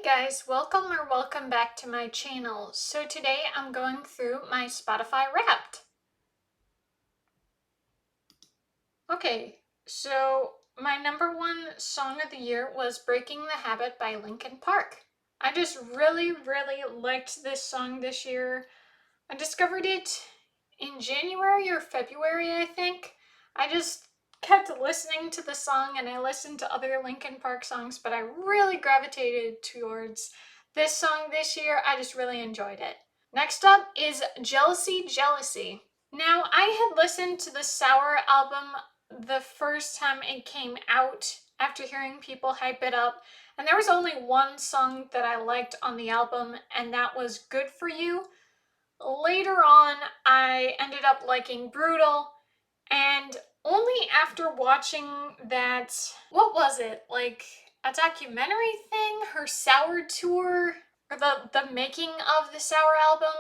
Hey guys, welcome back to my channel. So today I'm going through my Spotify Wrapped. Okay, so my number one song of the year was Breaking the Habit by Linkin Park. I just really liked this song this year. I discovered it in January or February, I think. I just kept listening to the song and I listened to other Linkin Park songs, but I really gravitated towards this song this year. I just really enjoyed it. Next up is Jealousy, Jealousy. Now, I had listened to the Sour album the first time it came out after hearing people hype it up, and there was only one song that I liked on the album, and that was Good For You. Later on, I ended up liking Brutal, and only after watching that, what was it, like a documentary thing, her Sour tour, or the making of the Sour album,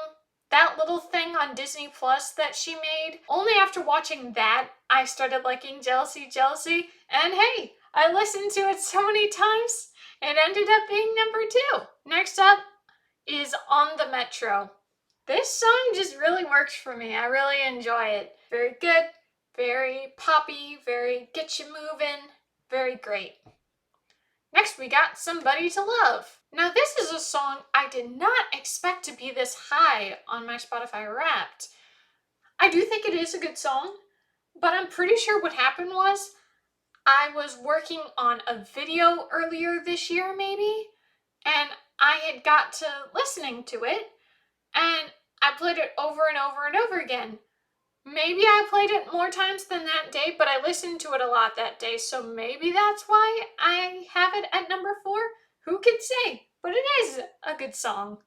that little thing on Disney Plus that she made, only after watching that, I started liking Jealousy, Jealousy, and hey, I listened to it so many times, it ended up being number 2. Next up is On the Metro. This song just really works for me. I really enjoy it. Very good, very poppy, very get you moving, very great. Next we got Somebody to Love. Now this is a song I did not expect to be this high on my Spotify Wrapped. I do think it is a good song, but I'm pretty sure what happened was I was working on a video earlier this year maybe, and I had got to listening to it, and I played it over and over and over again. Maybe I played it more times than that day, but I listened to it a lot that day, so maybe that's why I have it at number 4. Who can say? But it is a good song.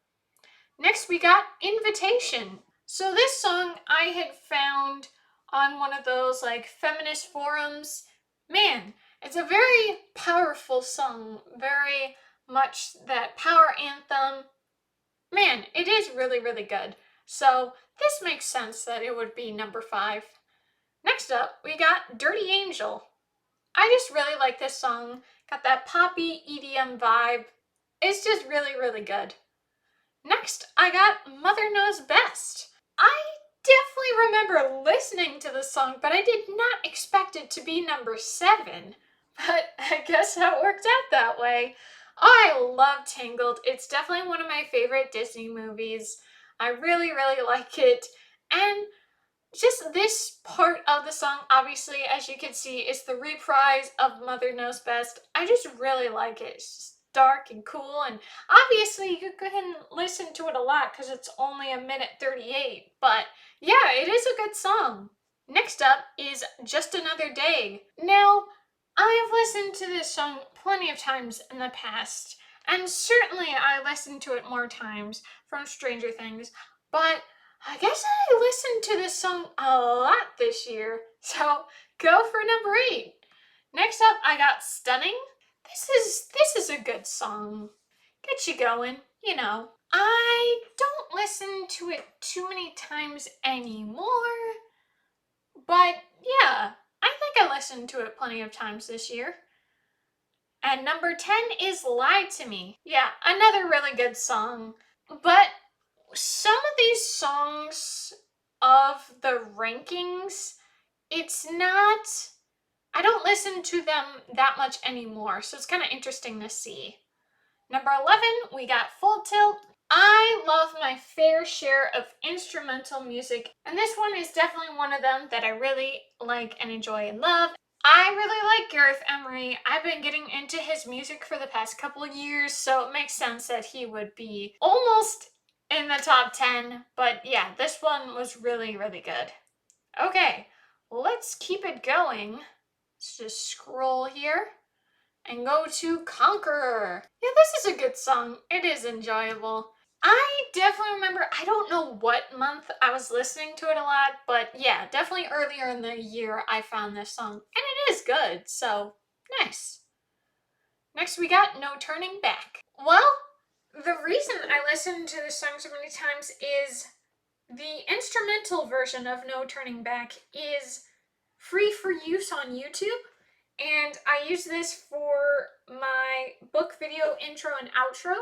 Next we got Invitation. So this song I had found on one of those like feminist forums. Man, it's a very powerful song, very much that power anthem. Man, it is really good. So this makes sense that it would be number 5. Next up, we got Dirty Angel. I just really like this song. Got that poppy EDM vibe. It's just really good. Next, I got Mother Knows Best. I definitely remember listening to this song, but I did not expect it to be number 7. But I guess that worked out that way. I love Tangled. It's definitely one of my favorite Disney movies. I really like it. And just this part of the song, obviously, as you can see, is the reprise of Mother Knows Best. I just really like it. It's just dark and cool, and obviously you can listen to it a lot because it's only 1:38. But yeah, it is a good song. Next up is Just Another Day. Now, I have listened to this song plenty of times in the past, and certainly I listened to it more times from Stranger Things, but I guess I listened to this song a lot this year, so go for number 8. Next up, I got Stunning. This is a good song. Get you going, you know. I don't listen to it too many times anymore, but yeah, I think I listened to it plenty of times this year. And number 10 is Lie to Me. Yeah, another really good song. But some of these songs of the rankings, it's not, I don't listen to them that much anymore, so it's kind of interesting to see. Number 11, we got Full Tilt. I love my fair share of instrumental music, and this one is definitely one of them that I really like and enjoy and love. I really like Gareth Emery. I've been getting into his music for the past couple of years, so it makes sense that he would be almost in the top 10, but yeah, this one was really good. Okay, let's keep it going. Let's just scroll here and go to Conqueror. Yeah, this is a good song. It is enjoyable. I definitely remember, I don't know what month I was listening to it a lot, but yeah, definitely earlier in the year I found this song, and it is good, so nice. Next we got No Turning Back. Well, the reason I listened to this song so many times is the instrumental version of No Turning Back is free for use on YouTube, and I use this for my book video intro and outro.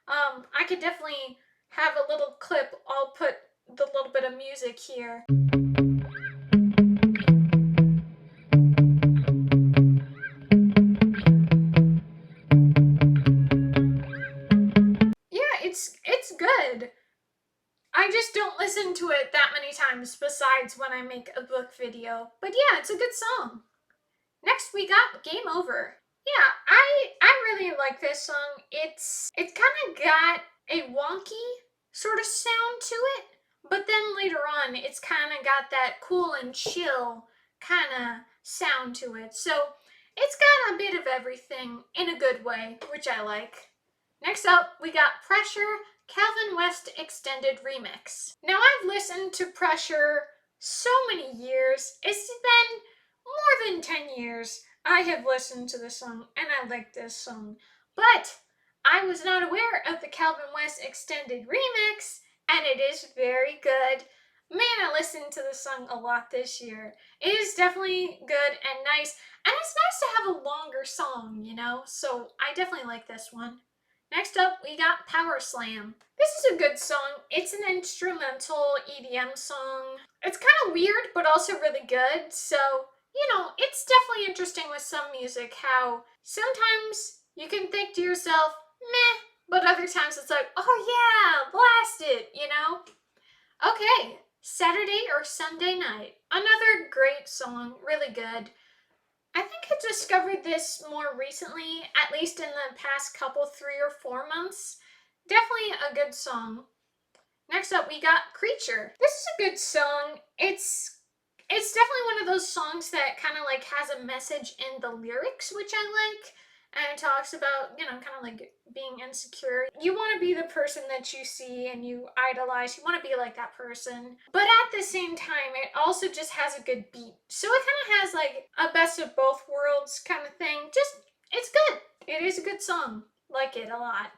I could definitely have a little clip. I'll put the little bit of music here. Yeah, it's good. I just don't listen to it that many times besides when I make a book video. But yeah, it's a good song. Next we got Game Over. Yeah, I really like this song. It's kind of got a wonky sort of sound to it, but then later on it's kind of got that cool and chill kind of sound to it. So it's got a bit of everything in a good way, which I like. Next up, we got Pressure Calvin West Extended Remix. Now I've listened to Pressure so many years. It's been more than 10 years I have listened to this song and I like this song. But I was not aware of the Calvin West Extended Remix, and it is very good. Man, I listened to this song a lot this year. It is definitely good and nice, and it's nice to have a longer song, you know? So I definitely like this one. Next up, we got Power Slam. This is a good song. It's an instrumental EDM song. It's kind of weird, but also really good. So, you know, it's definitely interesting with some music how sometimes you can think to yourself, meh, but other times it's like, oh yeah, blast it, you know? Okay, Saturday or Sunday Night. Another great song, really good. I think I discovered this more recently, at least in the past couple, 3 or 4 months. Definitely a good song. Next up, we got Creature. This is a good song. It's definitely one of those songs that kind of like has a message in the lyrics, which I like. And it talks about, you know, kind of like being insecure. You want to be the person that you see and you idolize. You want to be like that person. But at the same time, it also just has a good beat. So it kind of has like a best of both worlds kind of thing. Just, it's good. It is a good song. Like it a lot.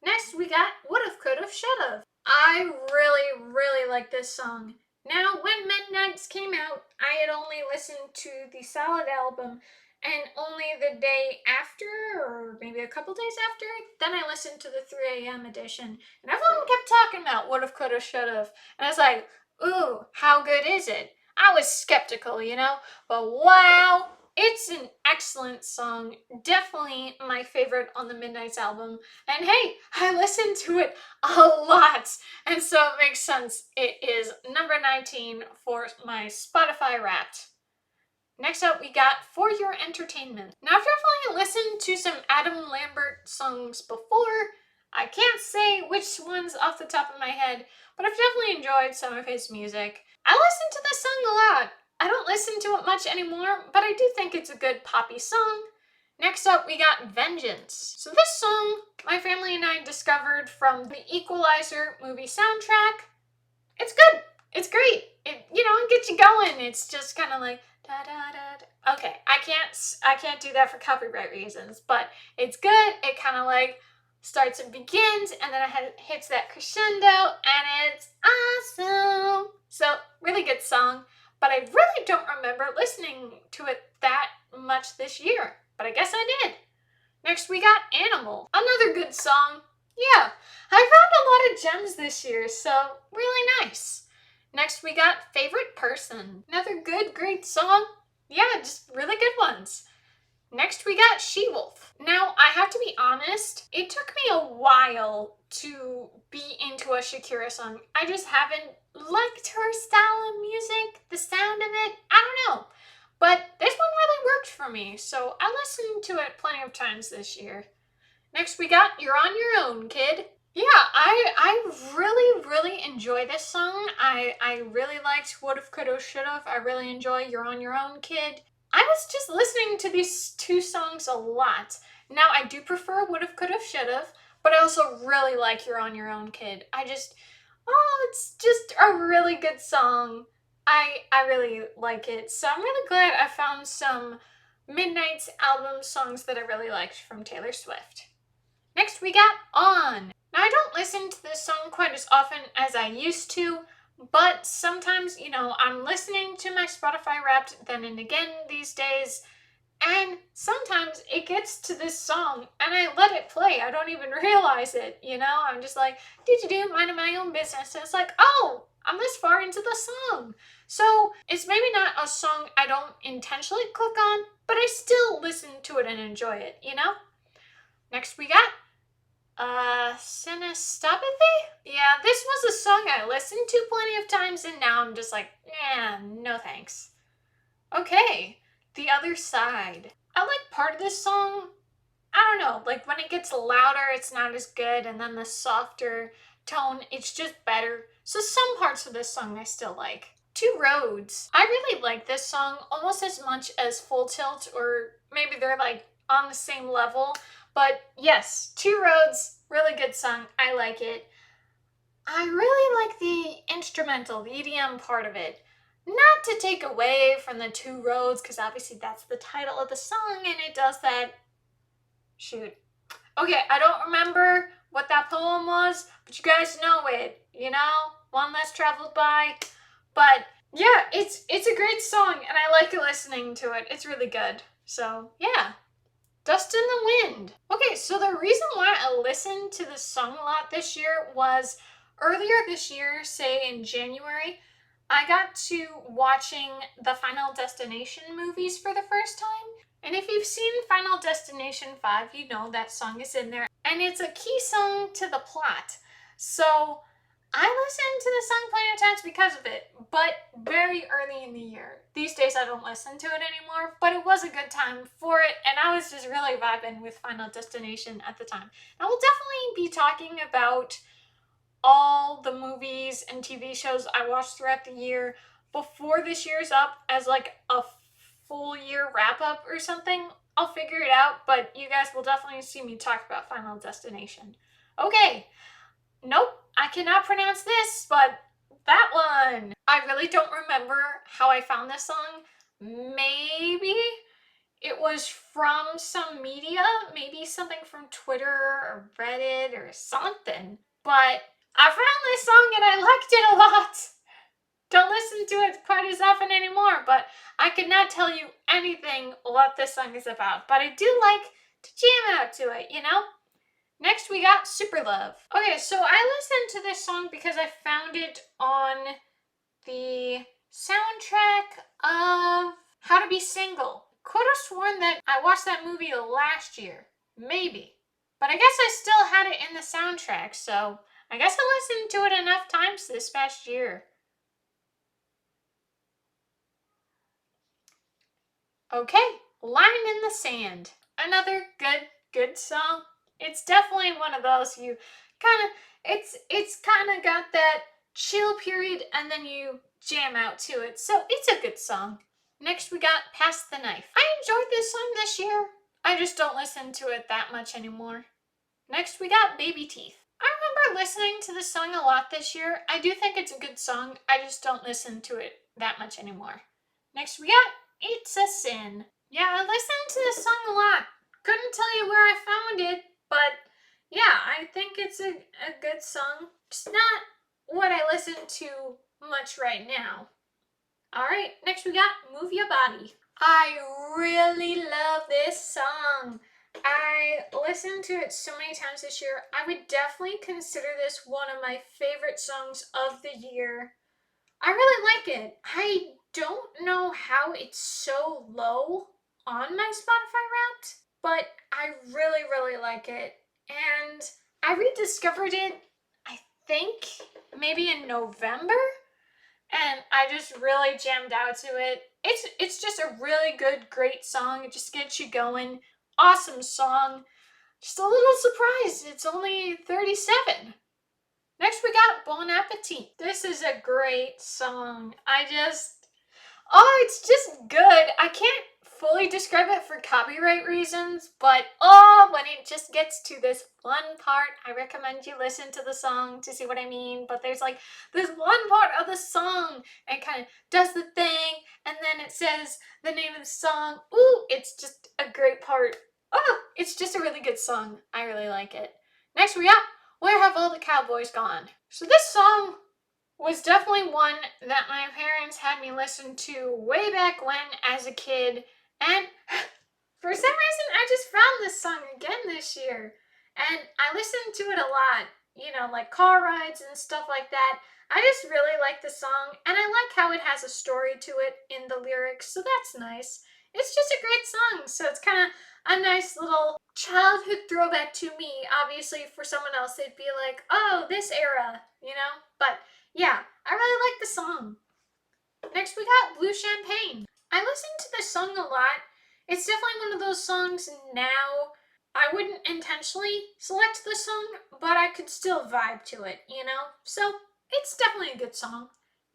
Next, we got Would've, Could've, Should've. I really, really like this song. Now, when Midnights came out, I had only listened to the solid album, and only the day after, or maybe a couple days after, then I listened to the 3 a.m. edition, and everyone kept talking about Would've, Could've, Should've, and I was like, ooh, how good is it? I was skeptical, you know, but wow, it's an excellent song. Definitely my favorite on the Midnights album. And hey, I listened to it a lot. And so it makes sense. It is number 19 for my Spotify Wrapped. Next up, we got For Your Entertainment. Now, I've definitely listened to some Adam Lambert songs before. I can't say which ones off the top of my head, but I've definitely enjoyed some of his music. I listen to this song a lot. I don't listen to it much anymore, but I do think it's a good poppy song. Next up, we got Vengeance. So this song, my family and I discovered from the Equalizer movie soundtrack. It's good. It's great. It gets you going. It's just kind of like da da da. Okay, I can't do that for copyright reasons, but it's good. It kind of like starts and begins, and then it hits that crescendo, and it's awesome. So really good song, but I really don't remember listening to it that much this year. But I guess I did. Next, we got Animal. Another good song. Yeah, I found a lot of gems this year, so really nice. Next, we got Favorite Person. Another good, great song. Yeah, just really good ones. Next, we got She-Wolf. Now, I have to be honest, it took me a while to be into a Shakira song. I just haven't liked her style of music, the sound of it. I don't know. But this one really worked for me, so I listened to it plenty of times this year. Next, we got You're on Your Own, Kid. Yeah, I really, really enjoy this song. I really liked Would've, Could've, Should've. I really enjoy You're on Your Own, Kid. I was just listening to these two songs a lot. Now, I do prefer Would've, Could've, Should've, but I also really like You're on Your Own, Kid. It's just a really good song. I really like it. So I'm really glad I found some Midnight's album songs that I really liked from Taylor Swift. Next, we got On. Now, I don't listen to this song quite as often as I used to, but sometimes, I'm listening to my Spotify Wrapped then and again these days, And sometimes it gets to this song and I let it play. I don't even realize it, you know? I'm just like, do, minding my own business. And it's like, oh, I'm this far into the song. So it's maybe not a song I don't intentionally click on, but I still listen to it and enjoy it, you know? Next we got Synestopathy? Yeah, this was a song I listened to plenty of times and now I'm just like, yeah, no thanks. Okay, The Other Side. I like part of this song. I don't know, like when it gets louder, it's not as good, and then the softer tone, it's just better. So some parts of this song I still like. Two Roads. I really like this song almost as much as Full Tilt, or maybe they're like on the same level. But yes, Two Roads, really good song. I like it. I really like the instrumental, the EDM part of it. Not to take away from the Two Roads, because obviously that's the title of the song and it does that. Shoot. Okay, I don't remember what that poem was, but you guys know it, you know? One less traveled by. But yeah, it's a great song and I like listening to it. It's really good. So yeah. Dust in the Wind. Okay, so the reason why I listened to this song a lot this year was earlier this year, say in January, I got to watching the Final Destination movies for the first time. And if you've seen Final Destination 5, you know that song is in there. And it's a key song to the plot. So I listened to the song plenty of times because of it, but very early in the year. These days I don't listen to it anymore, but it was a good time for it, and I was just really vibing with Final Destination at the time. I will definitely be talking about all the movies and TV shows I watched throughout the year before this year's up as like a full year wrap up or something. I'll figure it out, but you guys will definitely see me talk about Final Destination. Okay, nope, I cannot pronounce this, but that one. I really don't remember how I found this song. Maybe it was from some media, maybe something from Twitter or Reddit or something. But I found this song and I liked it a lot. Don't listen to it quite as often anymore, but I could not tell you anything what this song is about. But I do like to jam out to it, you know? Next, we got Super Love. Okay, so I listened to this song because I found it on the soundtrack of How to Be Single. Could have sworn that I watched that movie last year. Maybe. But I guess I still had it in the soundtrack, so I guess I listened to it enough times this past year. Okay, Line in the Sand. Another good song. It's definitely one of those you kind of it's kind of got that chill period and then you jam out to it. So it's a good song. Next we got Pass the Knife. I enjoyed this song this year. I just don't listen to it that much anymore. Next we got Baby Teeth. I remember listening to this song a lot this year. I do think it's a good song. I just don't listen to it that much anymore. Next we got It's a Sin. Yeah, I listened to this song a lot. Couldn't tell you where I found it, but yeah, I think it's a good song. It's not what I listen to much right now. Alright, next we got Move Your Body. I really love this song. I listened to it so many times this year. I would definitely consider this one of my favorite songs of the year. I really like it. I don't know how it's so low on my Spotify Wrapped, but I really like it. And I rediscovered it, I think, maybe in November, and I just really jammed out to it. It's just a really good, great song. It just gets you going. Awesome song. Just a little surprised. It's only 37. Next, we got Bon Appetit. This is a great song. It's just good. I can't fully describe it for copyright reasons, but when it just gets to this one part, I recommend you listen to the song to see what I mean. But there's like this one part of the song and kind of does the thing, and then it says the name of the song. Ooh, it's just a great part. It's just a really good song. I really like it. Next, we got Where Have All the Cowboys Gone? So this song was definitely one that my parents had me listen to way back when as a kid, and For some reason, I just found this song again this year, and I listened to it a lot, like car rides and stuff like that. I just really like the song, and I like how it has a story to it in the lyrics, so that's nice. It's just a great song, so it's kind of a nice little childhood throwback to me. Obviously, for someone else, they'd be like, oh, this era. But yeah, I really like the song. Next, we got Blue Champagne. I listen to this song a lot. It's definitely one of those songs now. I wouldn't intentionally select this song, but I could still vibe to it. So it's definitely a good song.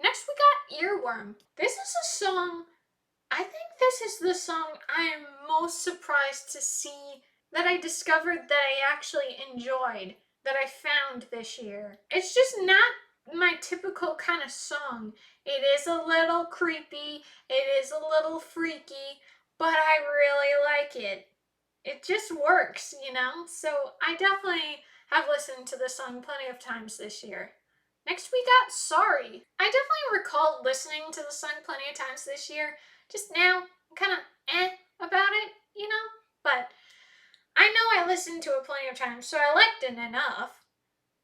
Next, we got Earworm. This is a song, I think this is the song I am most surprised to see that I discovered that I actually enjoyed, that I found this year. It's just not my typical kind of song. It is a little creepy, it is a little freaky, but I really like it. It just works. So I definitely have listened to this song plenty of times this year. Next, we got Sorry. I definitely recall listening to the song plenty of times this year. Just now, I'm kind of about it. But I know I listened to it plenty of times, so I liked it enough.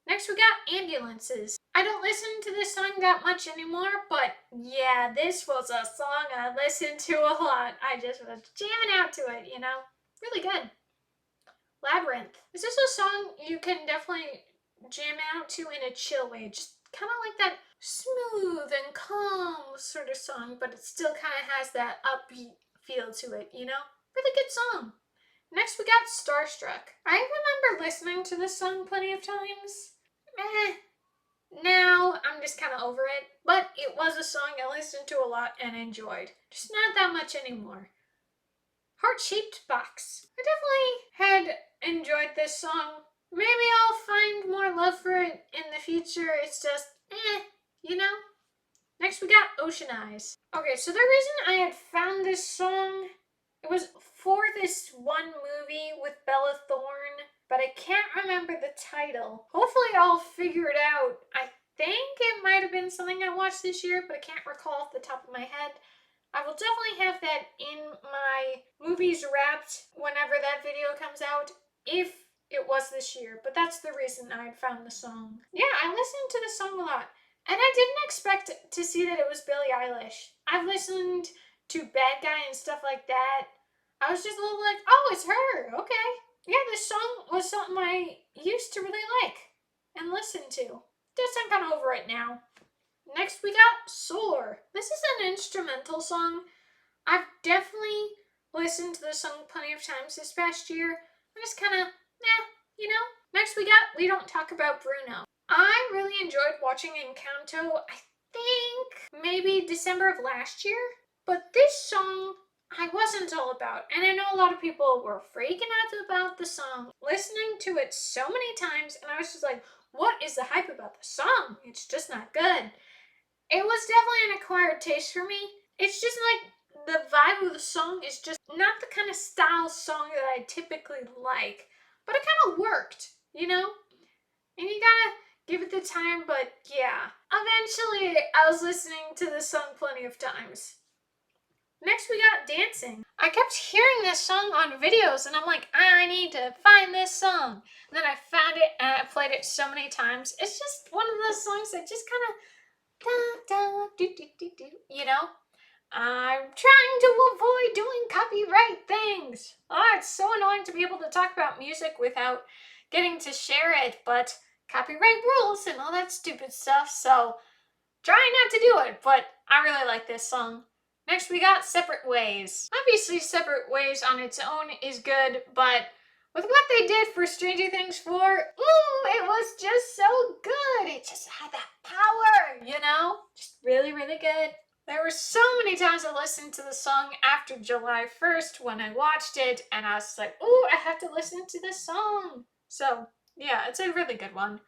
Next, we got Ambulances. I don't listen to this song that much anymore, but yeah, this was a song I listened to a lot. I just was jamming out to it. Really good. Labyrinth. Is this a song you can definitely jam out to in a chill way? Just kind of like that smooth and calm sort of song, but it still kind of has that upbeat feel to it. Really good song. Next, we got Starstruck. I remember listening to this song plenty of times. Now I'm just kind of over it, but it was a song I listened to a lot and enjoyed. Just not that much anymore. Heart-Shaped Box. I definitely had enjoyed this song. Maybe I'll find more love for it in the future. It's just, you know? Next, we got Ocean Eyes. Okay, so the reason I had found this song, it was for this one movie with Bella Thorne, but I can't remember the title. Hopefully I'll figure it out. I think it might have been something I watched this year, but I can't recall off the top of my head. I will definitely have that in my movies wrapped whenever that video comes out, if it was this year. But that's the reason I had found the song. Yeah, I listened to the song a lot. And I didn't expect to see that it was Billie Eilish. I've listened to Bad Guy and stuff like that. I was just a little like, oh, it's her. Okay. Yeah, this song was something I used to really like and listen to. Just I'm kind of over it now. Next, we got Soar. This is an instrumental song. I've definitely listened to this song plenty of times this past year. I'm just kind of, Next, we got We Don't Talk About Bruno. I really enjoyed watching Encanto, I think maybe December of last year. But this song, I wasn't all about. And I know a lot of people were freaking out about the song, listening to it so many times, and I was just like, what is the hype about the song? It's just not good. It was definitely an acquired taste for me. It's just like the vibe of the song is just not the kind of style song that I typically like. But it kind of worked. And you gotta give it the time, but yeah. Eventually, I was listening to this song plenty of times. Next, we got Dancing. I kept hearing this song on videos, and I'm like, I need to find this song. And then I found it, and I played it so many times. It's just one of those songs that just kind of I'm trying to avoid doing copyright things. Oh, it's so annoying to be able to talk about music without getting to share it, but copyright rules and all that stupid stuff, so trying not to do it, but I really like this song. Next, we got Separate Ways. Obviously, Separate Ways on its own is good, but with what they did for Stranger Things 4, it was just so good. It just had that power. Just really, really good. There were so many times I listened to the song after July 1st when I watched it, and I was like, I have to listen to this song. So, yeah, it's a really good one.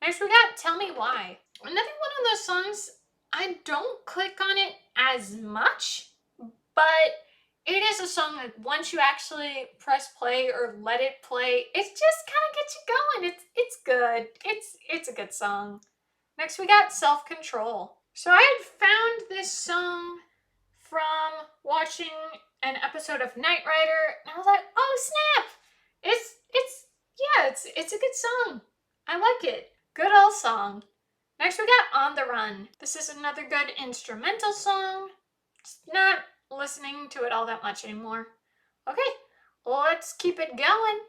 Next, we got Tell Me Why. Another one of those songs, I don't click on it as much, but it is a song that once you actually press play or let it play, it just kind of gets you going. It's good. It's a good song. Next, we got Self Control. So I had found this song from watching an episode of Knight Rider, and I was like, oh snap! It's a good song. I like it. Good old song. Next we got On the Run. This is another good instrumental song. Just not listening to it all that much anymore. Okay, let's keep it going.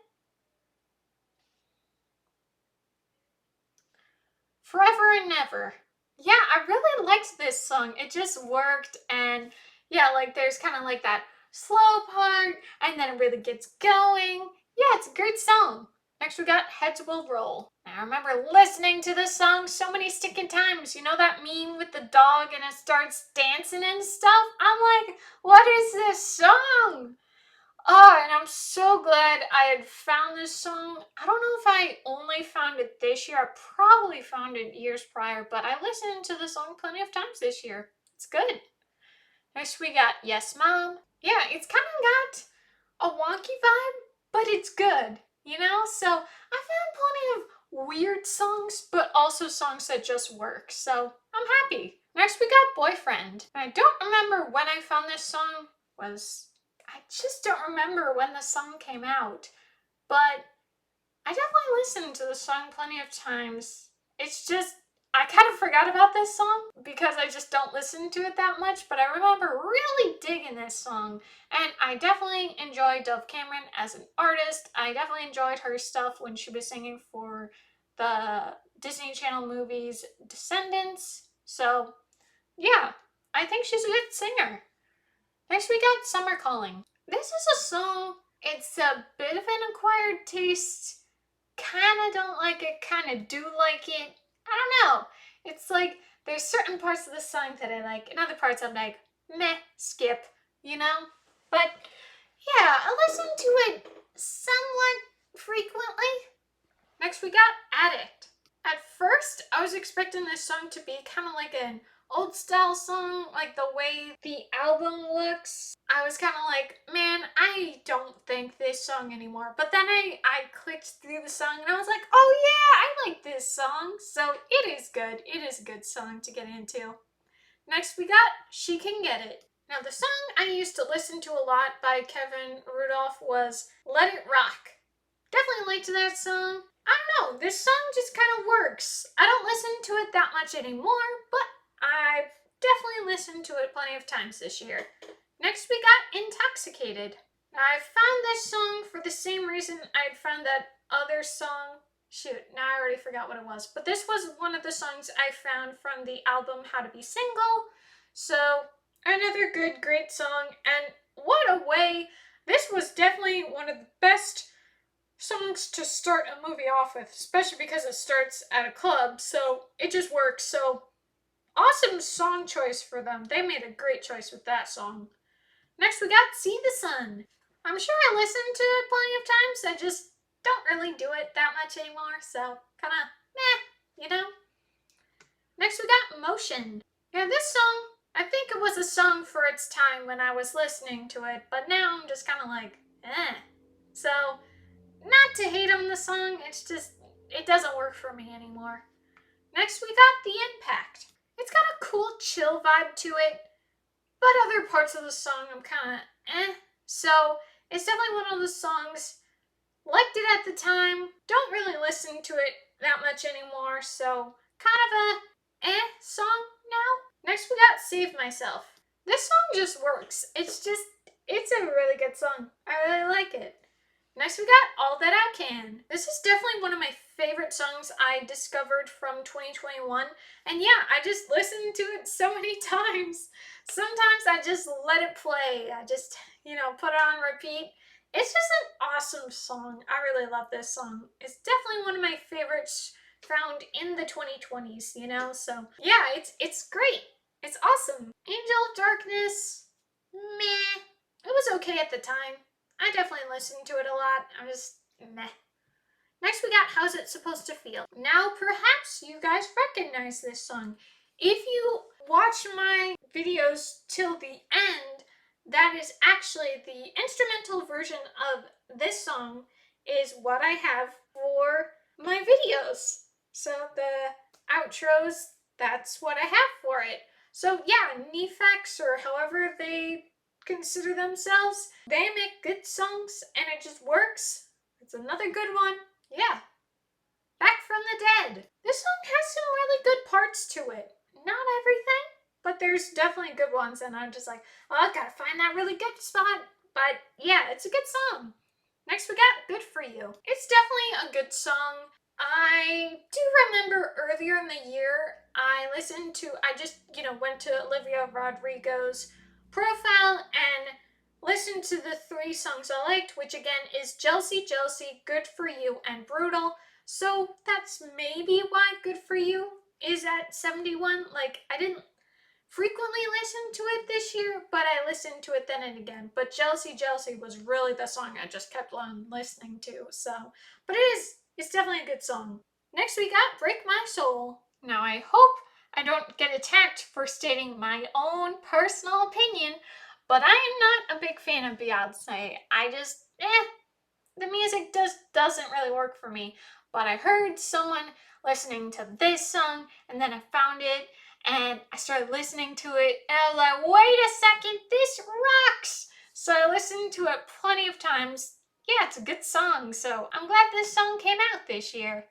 Forever and Never. Yeah, I really liked this song. It just worked, and yeah, like there's kind of like that slow part, and then it really gets going. Yeah, it's a great song. Next, we got Heads Will Roll. I remember listening to this song so many sticking times. You know that meme with the dog and it starts dancing and stuff? I'm like, what is this song? Oh, and I'm so glad I had found this song. I don't know if I only found it this year. I probably found it years prior, but I listened to the song plenty of times this year. It's good. Next, we got Yes Mom. Yeah, it's kind of got a wonky vibe, but it's good, you know? So I found plenty of weird songs, but also songs that just work. So I'm happy. Next, we got Boyfriend. I don't remember when I found this song. I just don't remember when the song came out, but I definitely listened to the song plenty of times. It's just, I kind of forgot about this song because I just don't listen to it that much, but I remember really digging this song. And I definitely enjoy Dove Cameron as an artist. I definitely enjoyed her stuff when she was singing for the Disney Channel movies Descendants. So, yeah, I think she's a good singer. Next, we got Summer Calling. This is a song, it's a bit of an acquired taste. Kinda don't like it, kinda do like it. I don't know. It's like there's certain parts of the song that I like, and other parts I'm like, meh, skip, you know? But yeah, I listen to it somewhat frequently. Next, we got Addict. At first, I was expecting this song to be kind of like an old style song, like the way the album looks. I was kind of like, man, I don't think this song anymore. But then I clicked through the song and I was like, oh yeah, I like this song. So it is good. It is a good song to get into. Next, we got She Can Get It. Now, the song I used to listen to a lot by Kevin Rudolph was Let It Rock. Definitely liked that song. I don't know, this song just kind of works. I don't listen to it that much anymore, but I've definitely listened to it plenty of times this year. Next, we got Intoxicated. Now, I found this song for the same reason I'd found that other song. Shoot, now I already forgot what it was. But this was one of the songs I found from the album How to Be Single. So, another good, great song. And what a way! This was definitely one of the best songs to start a movie off with, especially because it starts at a club, so it just works. So awesome song choice for them. They made a great choice with that song. Next, we got See the Sun. I'm sure I listened to it plenty of times. I just don't really do it that much anymore, so kind of meh, you know? Next, we got Motion. Yeah, this song, I think it was a song for its time when I was listening to it, but now I'm just kind of like, eh. So, not to hate on the song, it's just, it doesn't work for me anymore. Next, we got The Impact. It's got a cool, chill vibe to it, but other parts of the song I'm kind of eh. So, it's definitely one of those songs, liked it at the time, don't really listen to it that much anymore, so kind of a song now. Next, we got Save Myself. This song just works. It's a really good song. I really like it. Next, we got All That I Can. This is definitely one of my favorite songs I discovered from 2021. And yeah, I just listened to it so many times. Sometimes I just let it play. I just, put it on repeat. It's just an awesome song. I really love this song. It's definitely one of my favorites found in the 2020s, So yeah, it's great. It's awesome. Angel of Darkness, meh. It was okay at the time. I definitely listened to it a lot. I'm just meh. Next, we got How's It Supposed to Feel. Now, perhaps you guys recognize this song. If you watch my videos till the end, that is actually the instrumental version of this song is what I have for my videos. So the outros, that's what I have for it. So yeah, NFX or however they consider themselves, they make good songs and it just works. It's another good one. Yeah. Back from the Dead. This song has some really good parts to it. Not everything, but there's definitely good ones, and I'm just like, oh, I gotta find that really good spot. But yeah, it's a good song. Next, we got Good For You. It's definitely a good song. I do remember earlier in the year, I just, went to Olivia Rodrigo's profile and listened to the three songs I liked, which again is Jealousy, Jealousy, Good For You, and Brutal. So that's maybe why Good For You is at 71. Like, I didn't frequently listen to it this year, but I listened to it then and again. But Jealousy, Jealousy was really the song I just kept on listening to. So, but it's definitely a good song. Next we got Break My Soul. Now I hope I don't get attacked for stating my own personal opinion, but I am not a big fan of Beyonce. I just, the music doesn't really work for me. But I heard someone listening to this song, and then I found it, and I started listening to it, and I was like, wait a second, this rocks! So I listened to it plenty of times. Yeah, it's a good song, so I'm glad this song came out this year.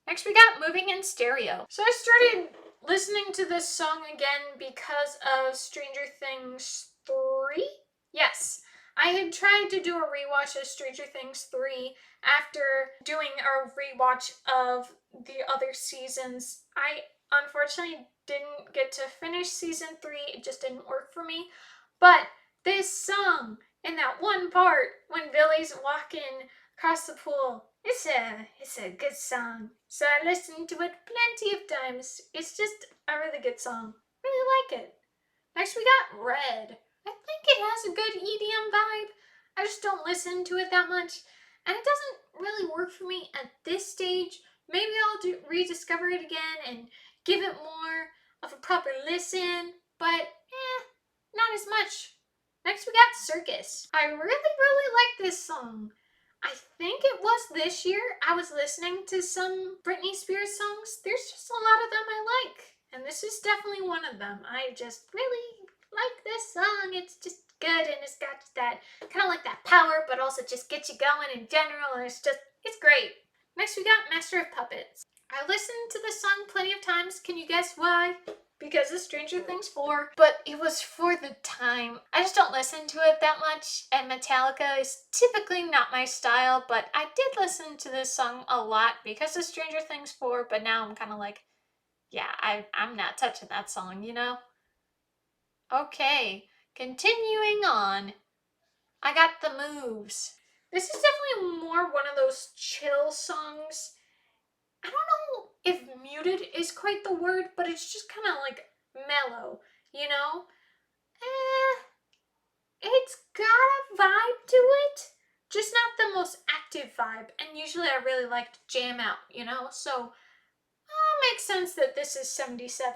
Next, we got Moving in Stereo. So I started listening to this song again because of Stranger Things 3? Yes. I had tried to do a rewatch of Stranger Things 3 after doing a rewatch of the other seasons. I unfortunately didn't get to finish season 3, it just didn't work for me. But this song, in that one part when Billy's walking across the pool, it's a good song. So I listened to it plenty of times. It's just a really good song. Really like it. Next we got Red. I think it has a good EDM vibe. I just don't listen to it that much. And it doesn't really work for me at this stage. Maybe I'll rediscover it again and give it more of a proper listen. But not as much. Next we got Circus. I really like this song. I think it was this year I was listening to some Britney Spears songs. There's just a lot of them I like. And this is definitely one of them. I just really like this song. It's just good and it's got that kind of like that power, but also just gets you going in general. And it's great. Next we got Master of Puppets. I listened to this song plenty of times. Can you guess why? Because of Stranger Things 4, but it was for the time. I just don't listen to it that much, and Metallica is typically not my style, but I did listen to this song a lot because of Stranger Things 4, but now I'm kind of like, yeah, I'm not touching that song, you know? Okay, continuing on. I got The Moves. This is definitely more one of those chill songs. I don't know if muted is quite the word, but it's just kind of like mellow, you know? It's got a vibe to it, just not the most active vibe. And usually I really like to jam out, you know? So, makes sense that this is 77.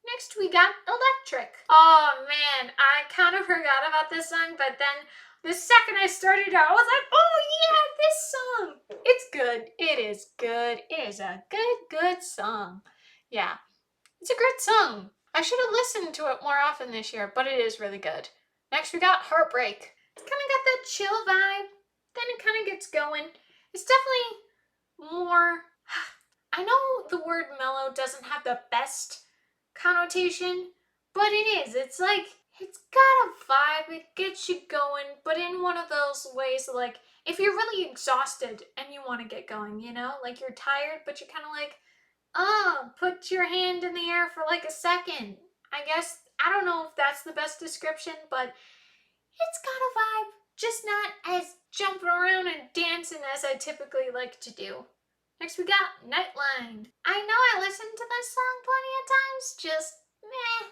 Next, we got Electric. Oh man, I kind of forgot about this song, but then the second I started out, I was like, oh yeah, this song. It's good. It is good. It is a good song. Yeah, it's a great song. I should have listened to it more often this year, but it is really good. Next, we got Heartbreak. It's kind of got that chill vibe. Then it kind of gets going. It's definitely more. I know the word mellow doesn't have the best connotation, but it is. It's like, it's got a vibe, it gets you going, but in one of those ways, like, if you're really exhausted and you want to get going, you know? Like, you're tired, but you're kind of like, oh, put your hand in the air for like a second. I guess, I don't know if that's the best description, but it's got a vibe, just not as jumping around and dancing as I typically like to do. Next we got Nightline. I know I listened to this song plenty of times, just meh.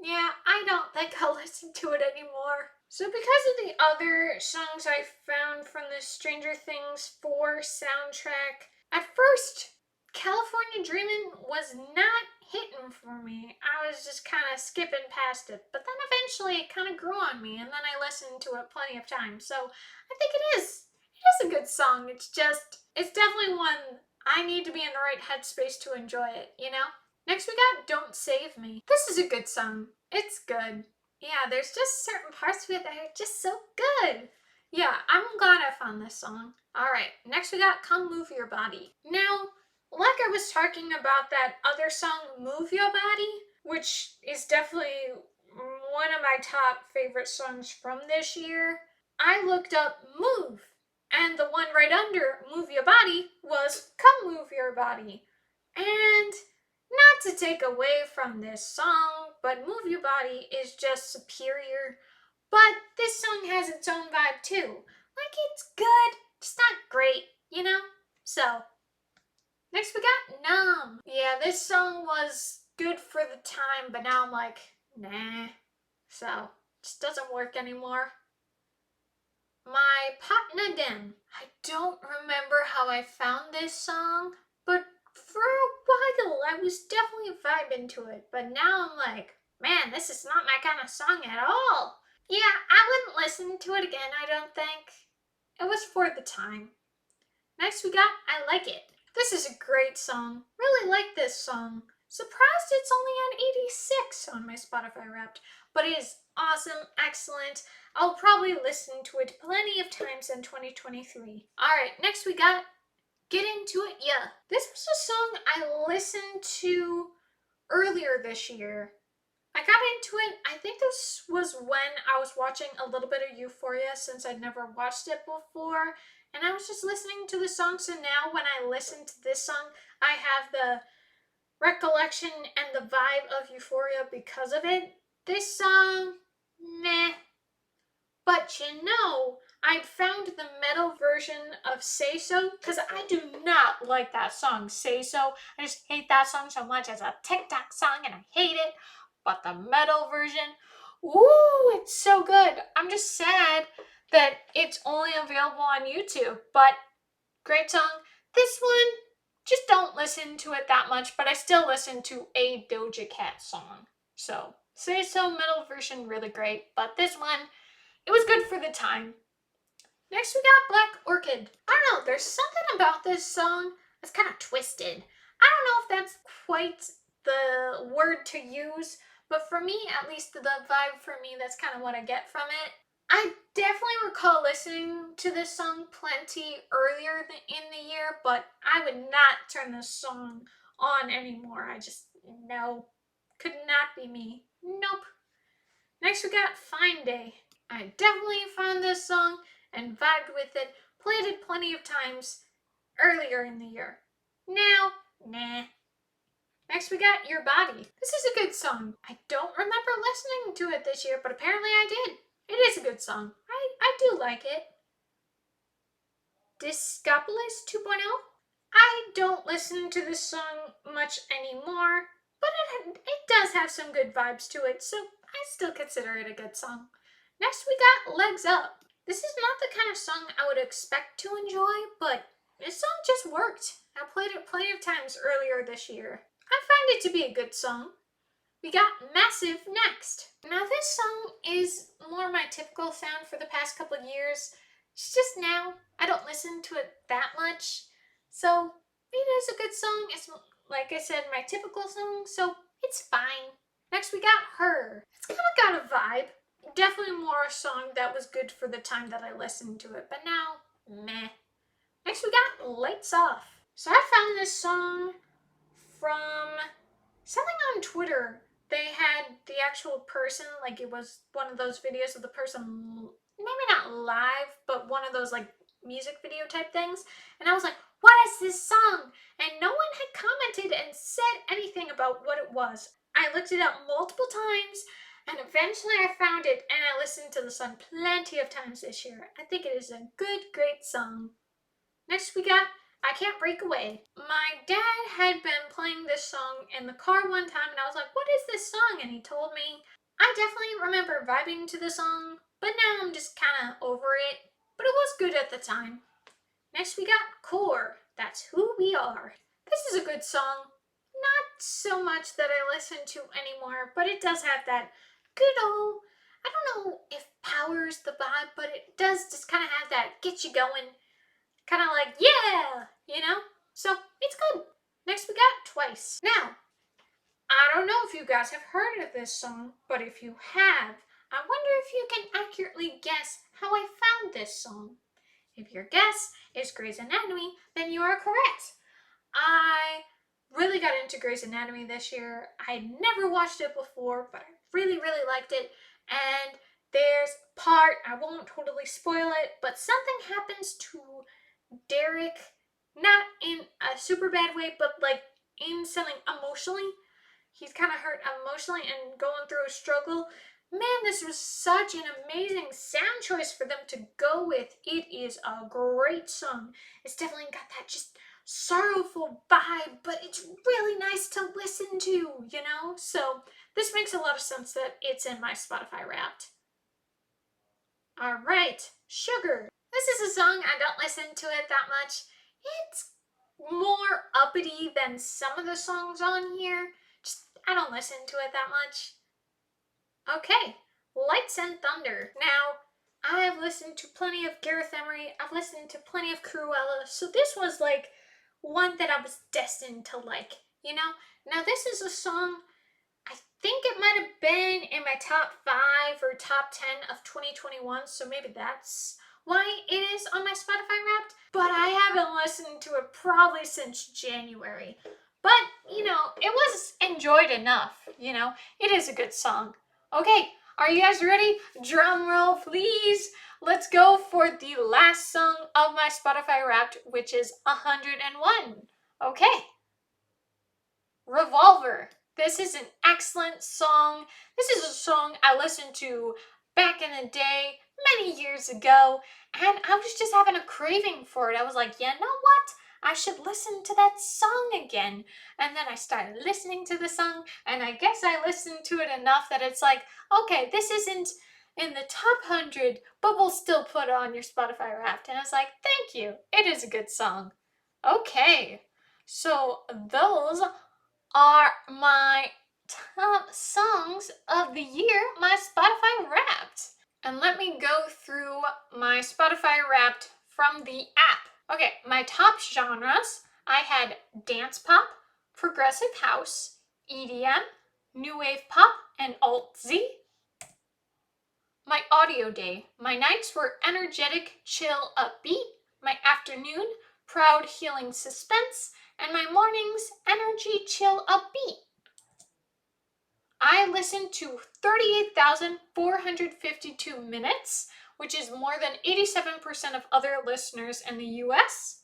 Yeah, I don't think I'll listen to it anymore. So because of the other songs I found from the Stranger Things 4 soundtrack, at first, California Dreamin' was not hitting for me. I was just kind of skipping past it. But then eventually it kind of grew on me, and then I listened to it plenty of times. So I think it is. It is a good song. It's definitely one I need to be in the right headspace to enjoy it, you know? Next we got Don't Save Me. This is a good song. It's good. Yeah, there's just certain parts of it that are just so good. Yeah, I'm glad I found this song. Alright, next we got Come Move Your Body. Now, like I was talking about that other song, Move Your Body, which is definitely one of my top favorite songs from this year, I looked up Move, and the one right under Move Your Body was Come Move Your Body. And not to take away from this song, but Move Your Body is just superior. But this song has its own vibe too. Like, it's good, it's not great, you know? So, next we got Numb. Yeah, this song was good for the time, but now I'm like, nah. So, just doesn't work anymore. My Partner Dem. I don't remember how I found this song, but for a while I was definitely vibing to it. But now I'm like, man, this is not my kind of song at all. Yeah, I wouldn't listen to it again, I don't think. It was for the time. Next we got I Like It. This is a great song. Really like this song. Surprised it's only on 86 on my Spotify Wrapped, but it is awesome, excellent. I'll probably listen to it plenty of times in 2023. Alright, next we got Get Into It Yeah. This was a song I listened to earlier this year. I got into it, I think this was when I was watching a little bit of Euphoria since I'd never watched it before. And I was just listening to the song, so now when I listen to this song, I have the recollection and the vibe of Euphoria because of it. This song, meh. But you know, I found the metal version of Say So because I do not like that song, Say So. I just hate that song so much as a TikTok song and I hate it. But the metal version, ooh, it's so good. I'm just sad that it's only available on YouTube, but great song. This one, just don't listen to it that much, but I still listen to a Doja Cat song. So, Say So metal version, really great, but this one, it was good for the time. Next, we got Black Orchid. I don't know, there's something about this song that's kind of twisted. I don't know if that's quite the word to use, but for me, at least the vibe for me, that's kind of what I get from it. I definitely recall listening to this song plenty earlier in the year, but I would not turn this song on anymore. I just, no, could not be me. Nope. Next, we got Fine Day. I definitely found this song and vibed with it, played it plenty of times earlier in the year. Now, nah. Next, we got Your Body. This is a good song. I don't remember listening to it this year, but apparently I did. It is a good song. I do like it. Discopolis 2.0. I don't listen to this song much anymore, but it does have some good vibes to it, so I still consider it a good song. Next, we got Legs Up. This is not the kind of song I would expect to enjoy, but this song just worked. I played it plenty of times earlier this year. I find it to be a good song. We got Massive next. Now this song is more my typical sound for the past couple of years. It's just now, I don't listen to it that much. So it is a good song. It's, like I said, my typical song, so it's fine. Next we got Her. It's kind of got a vibe. Definitely more a song that was good for the time that I listened to it, but now, meh. Next we got Lights Off. So I found this song from something on Twitter. They had the actual person, like it was one of those videos of the person, maybe not live, but one of those like music video type things. And I was like, what is this song? And no one had commented and said anything about what it was. I looked it up multiple times and eventually I found it and I listened to the song plenty of times this year. I think it is a good, great song. Next we got I Can't Break Away. My dad had been playing this song in the car one time and I was like, what is this song? And he told me. I definitely remember vibing to the song, but now I'm just kind of over it. But it was good at the time. Next we got Core. That's Who We Are. This is a good song. Not so much that I listen to anymore, but it does have that good old, I don't know if power's the vibe, but it does just kind of have that get you going. Kind of like, yeah, you know? So, it's good. Next we got Twice. Now, if you guys have heard of this song, but if you have, I wonder if you can accurately guess how I found this song. If your guess is Grey's Anatomy, then you are correct. I really got into Grey's Anatomy this year. I had never watched it before, but I really, really liked it. And there's a part, I won't totally spoil it, but something happens to Derek, not in a super bad way, but like in something emotionally. He's kind of hurt emotionally and going through a struggle. Man, this was such an amazing sound choice for them to go with. It is a great song. It's definitely got that just sorrowful vibe, but it's really nice to listen to, you know? So this makes a lot of sense that it's in my Spotify Wrapped. All right, Sugar. This is a song I don't listen to it that much. It's more uppity than some of the songs on here. Just, I don't listen to it that much. Okay, Lights and Thunder. Now, I have listened to plenty of Gareth Emery. I've listened to plenty of Cruella. So this was like one that I was destined to like, you know? Now this is a song, I think it might have been in my top 5 or top 10 of 2021. So maybe that's why it is on my Spotify Wrapped. But I haven't listened to it probably since January. But, you know, it was enjoyed enough, you know? It is a good song. Okay, are you guys ready? Drum roll, please. Let's go for the last song of my Spotify Wrapped, which is 101. Okay. Revolver. This is an excellent song. This is a song I listened to back in the day, many years ago, and I was just having a craving for it. I was like, you know what? I should listen to that song again. And then I started listening to the song, and I guess I listened to it enough that it's like, okay, this isn't in the top 100, but we'll still put it on your Spotify Wrapped. And I was like, thank you. It is a good song. Okay, so those are my top songs of the year, my Spotify Wrapped. And let me go through my Spotify Wrapped from the app. Okay, my top genres, I had dance pop, progressive house, EDM, new wave pop, and alt-Z. My audio day, my nights were energetic, chill, upbeat. My afternoon, proud, healing, suspense. And my mornings, energy, chill, upbeat. I listened to 38,452 minutes, which is more than 87% of other listeners in the US.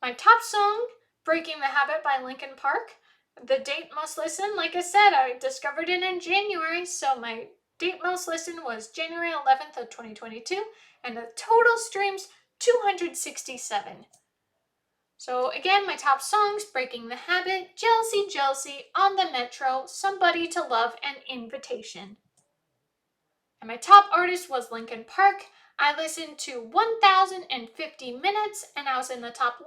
My top song, Breaking the Habit by Linkin Park. The date most listened, like I said, I discovered it in January, so my date most listened was January 11th of 2022, and the total streams, 267. So again, my top songs, Breaking the Habit, Jealousy, Jealousy, On the Metro, Somebody to Love, and Invitation. And my top artist was Linkin Park. I listened to 1,050 minutes, and I was in the top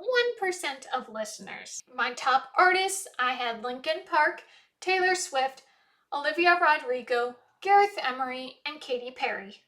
1% of listeners. My top artists, I had Linkin Park, Taylor Swift, Olivia Rodrigo, Gareth Emery, and Katy Perry.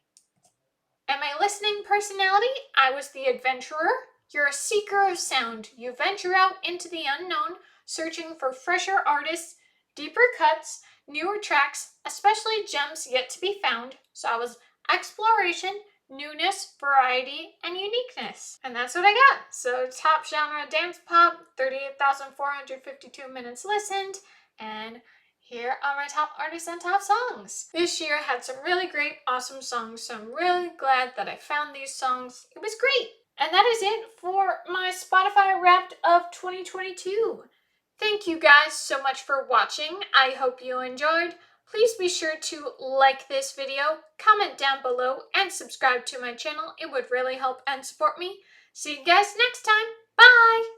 And my listening personality, I was the adventurer. You're a seeker of sound. You venture out into the unknown, searching for fresher artists, deeper cuts, newer tracks, especially gems yet to be found. So I was exploration, newness, variety, and uniqueness. And that's what I got. So top genre dance pop, 38,452 minutes listened, and here are my top artists and top songs. This year had some really great, awesome songs, so I'm really glad that I found these songs. It was great. And that is it for my Spotify Wrapped of 2022. Thank you guys so much for watching. I hope you enjoyed. Please be sure to like this video, comment down below, and subscribe to my channel. It would really help and support me. See you guys next time. Bye!